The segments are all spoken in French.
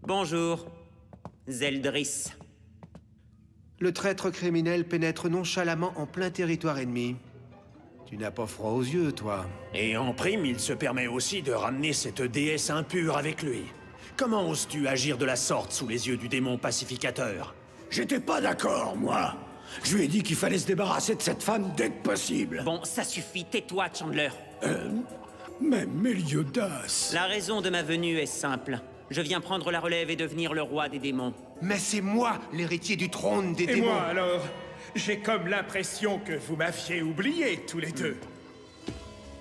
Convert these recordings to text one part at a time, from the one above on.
Bonjour, Zeldris. Le traître criminel pénètre nonchalamment en plein territoire ennemi. Tu n'as pas froid aux yeux, toi. Et en prime, il se permet aussi de ramener cette déesse impure avec lui. Comment oses-tu agir de la sorte sous les yeux du démon pacificateur? J'étais pas d'accord, moi. Je lui ai dit qu'il fallait se débarrasser de cette femme dès que possible. Bon, ça suffit, tais-toi, Chandler. Mais Meliodas... La raison de ma venue est simple. Je viens prendre la relève et devenir le roi des démons. Mais c'est moi, l'héritier du trône des Et démons. moi, alors, j'ai comme l'impression que vous m'aviez oublié, tous les deux.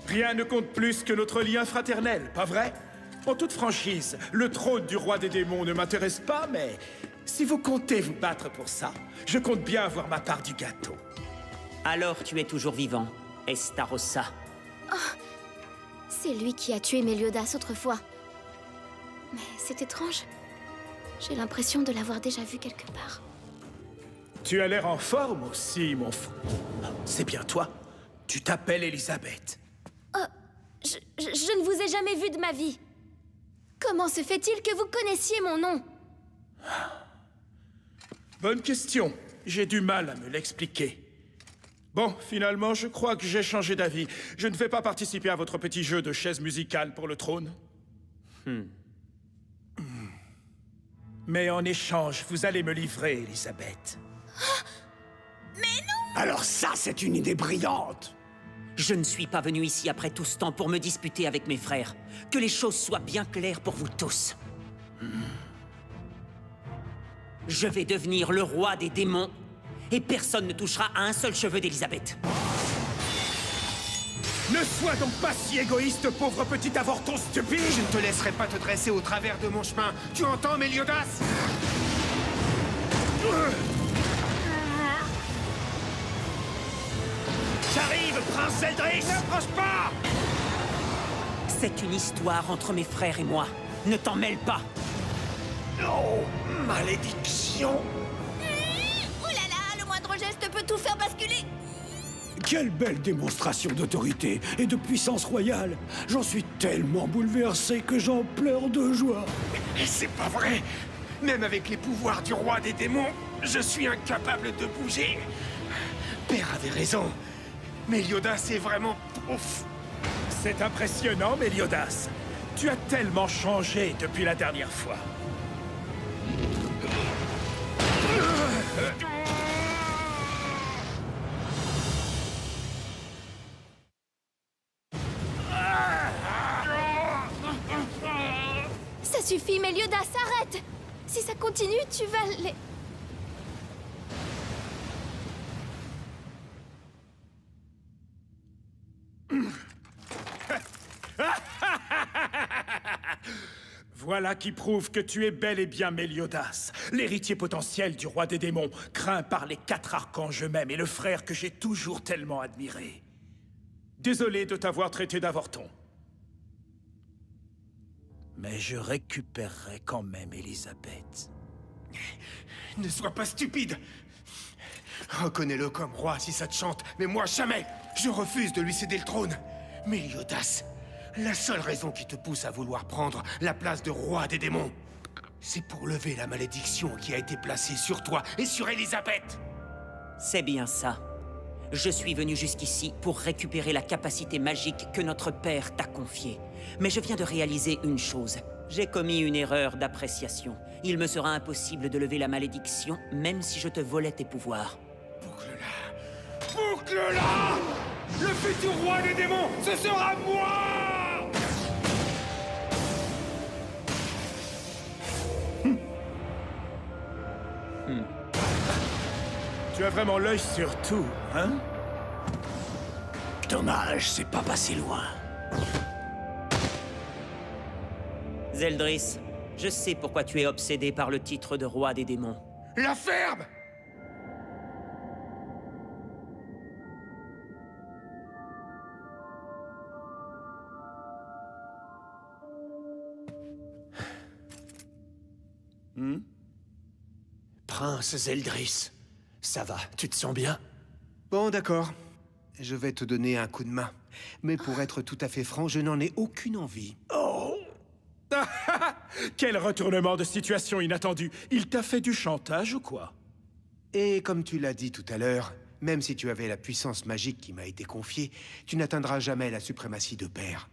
Rien ne compte plus que notre lien fraternel, pas vrai? En toute franchise, le trône du roi des démons ne m'intéresse pas, mais si vous comptez vous battre pour ça, je compte bien avoir ma part du gâteau. Alors tu es toujours vivant, Estarossa. C'est lui qui a tué Meliodas autrefois. Mais c'est étrange. J'ai l'impression de l'avoir déjà vu quelque part. Tu as l'air en forme aussi, mon frère. C'est bien toi. Tu t'appelles Elisabeth. Je ne vous ai jamais vu de ma vie. Comment se fait-il que vous connaissiez mon nom? Bonne question. J'ai du mal à me l'expliquer. Bon, finalement, je crois que j'ai changé d'avis. Je ne vais pas participer à votre petit jeu de chaises musicales pour le trône. Mais en échange, vous allez me livrer, Elisabeth. Alors ça, c'est une idée brillante. Je ne suis pas venu ici après tout ce temps pour me disputer avec mes frères. Que les choses soient bien claires pour vous tous. Je vais devenir le roi des démons, et personne ne touchera à un seul cheveu d'Elisabeth. Ne sois donc pas si égoïste, pauvre petit avorton stupide! Je ne te laisserai pas te dresser au travers de mon chemin. Tu entends, Meliodas? J'arrive, prince Zeldris! N'approche pas! C'est une histoire entre mes frères et moi. Ne t'en mêle pas. Oh, malédiction! Oh là là, le moindre geste peut tout faire basculer. Quelle belle démonstration d'autorité et de puissance royale. J'en suis tellement bouleversé que j'en pleure de joie. C'est pas vrai. Même avec les pouvoirs du roi des démons, je suis incapable de bouger. Père avait raison. Meliodas est vraiment ouf. C'est impressionnant, Meliodas. Tu as tellement changé depuis la dernière fois. Ça suffit, Meliodas, arrête! Si ça continue, tu vas les... Voilà qui prouve que tu es bel et bien Meliodas, l'héritier potentiel du roi des démons, craint par les 4 archanges eux-mêmes et le frère que j'ai toujours tellement admiré. Désolé de t'avoir traité d'avorton. Mais je récupérerai quand même Elisabeth. Ne sois pas stupide. Reconnais-le comme roi si ça te chante, mais moi jamais. Je refuse de lui céder le trône. Meliodas, la seule raison qui te pousse à vouloir prendre la place de roi des démons, c'est pour lever la malédiction qui a été placée sur toi et sur Elisabeth. C'est bien ça. Je suis venu jusqu'ici pour récupérer la capacité magique que notre père t'a confiée. Mais je viens de réaliser une chose. J'ai commis une erreur d'appréciation. Il me sera impossible de lever la malédiction, même si je te volais tes pouvoirs. Boucle-la. Boucle-la. Le futur roi des démons, ce sera moi. Tu as vraiment l'œil sur tout, hein? Dommage, c'est pas passé loin. Zeldris, je sais pourquoi tu es obsédé par le titre de roi des démons. La ferme. Prince Zeldris, ça va, tu te sens bien? Bon, d'accord. Je vais te donner un coup de main. Mais pour être tout à fait franc, je n'en ai aucune envie. Ah, Quel retournement de situation inattendu! Il t'a fait du chantage ou quoi? Et comme tu l'as dit tout à l'heure, même si tu avais la puissance magique qui m'a été confiée, tu n'atteindras jamais la suprématie de père.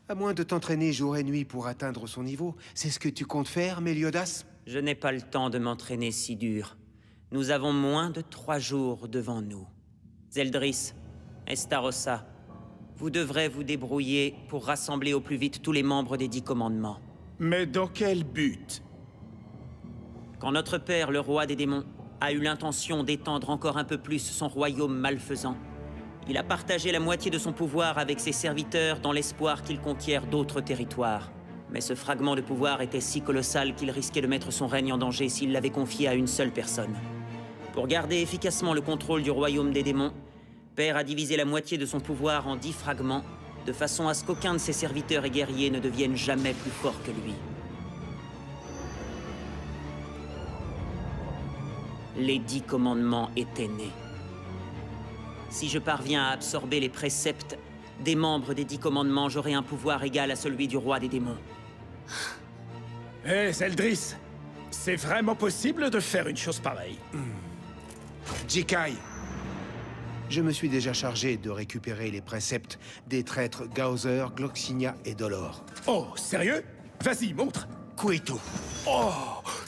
À moins de t'entraîner jour et nuit pour atteindre son niveau, c'est ce que tu comptes faire, Méliodas? Je n'ai pas le temps de m'entraîner si dur. Nous avons moins de 3 jours devant nous. Zeldris, Estarossa, vous devrez vous débrouiller pour rassembler au plus vite tous les membres des 10 commandements. Mais dans quel but? Quand notre père, le roi des démons, a eu l'intention d'étendre encore un peu plus son royaume malfaisant, il a partagé la moitié de son pouvoir avec ses serviteurs dans l'espoir qu'il conquiert d'autres territoires. Mais ce fragment de pouvoir était si colossal qu'il risquait de mettre son règne en danger s'il l'avait confié à une seule personne. Pour garder efficacement le contrôle du royaume des démons, Père a divisé la moitié de son pouvoir en 10 fragments, de façon à ce qu'aucun de ses serviteurs et guerriers ne devienne jamais plus fort que lui. Les 10 commandements étaient nés. Si je parviens à absorber les préceptes des membres des 10 commandements, j'aurai un pouvoir égal à celui du roi des démons. Hé, Zeldris, c'est vraiment possible de faire une chose pareille? Jikai, je me suis déjà chargé de récupérer les préceptes des traîtres Gaozer, Gloxinia et Dolor. Oh, sérieux? Vas-y, montre! Kueto. Oh,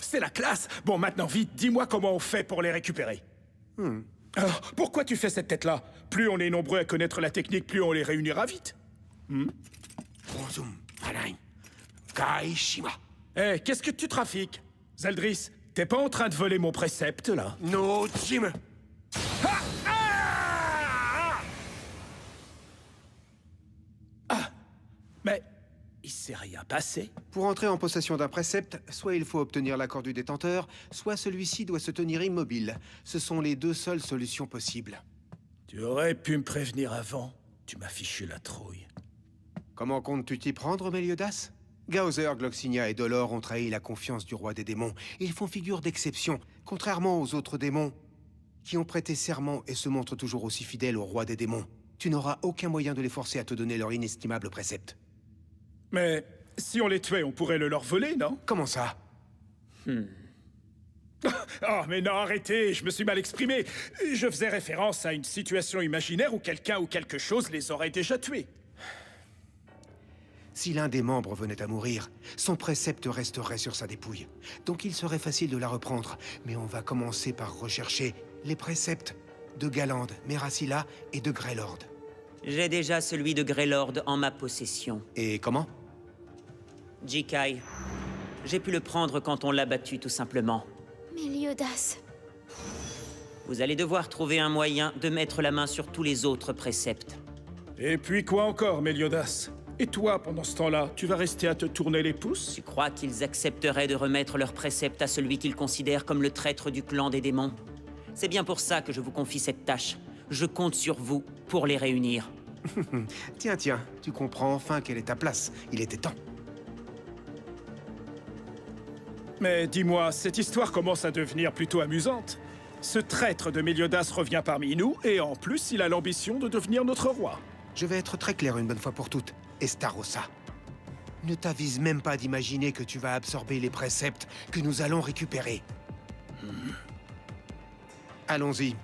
c'est la classe! Bon, maintenant, vite, dis-moi comment on fait pour les récupérer. Alors, pourquoi tu fais cette tête-là? Plus on est nombreux à connaître la technique, plus on les réunira vite. Bonzoum, Alain, Kai Shima. Hé, qu'est-ce que tu trafiques? Zeldris, t'es pas en train de voler mon précepte, là? No Jim. Mais il s'est rien passé. Pour entrer en possession d'un précepte, soit il faut obtenir l'accord du détenteur, soit celui-ci doit se tenir immobile. Ce sont les 2 seules solutions possibles. Tu aurais pu me prévenir avant. Tu m'as fichu la trouille. Comment comptes-tu t'y prendre, Méliodas? Gaozer, Gloxinia et Dolor ont trahi la confiance du roi des démons. Ils font figure d'exception, contrairement aux autres démons, qui ont prêté serment et se montrent toujours aussi fidèles au roi des démons. Tu n'auras aucun moyen de les forcer à te donner leur inestimable précepte. Mais si on les tuait, on pourrait le leur voler, non? Comment ça? Oh, mais non, arrêtez, je me suis mal exprimé. Je faisais référence à une situation imaginaire où quelqu'un ou quelque chose les aurait déjà tués. Si l'un des membres venait à mourir, son précepte resterait sur sa dépouille. Donc il serait facile de la reprendre. Mais on va commencer par rechercher les préceptes de Galande, Merassila et de Greylord. J'ai déjà celui de Greylord en ma possession. Et comment? Jikai, j'ai pu le prendre quand on l'a battu, tout simplement. Méliodas. Vous allez devoir trouver un moyen de mettre la main sur tous les autres préceptes. Et puis quoi encore, Méliodas? Et toi, pendant ce temps-là, tu vas rester à te tourner les pouces? Tu crois qu'ils accepteraient de remettre leurs préceptes à celui qu'ils considèrent comme le traître du clan des démons? C'est bien pour ça que je vous confie cette tâche. Je compte sur vous pour les réunir. Tiens, tu comprends enfin quelle est ta place. Il était temps. Mais dis-moi, cette histoire commence à devenir plutôt amusante. Ce traître de Méliodas revient parmi nous, et en plus, il a l'ambition de devenir notre roi. Je vais être très clair une bonne fois pour toutes. Estarossa, ne t'avise même pas d'imaginer que tu vas absorber les préceptes que nous allons récupérer. Allons-y.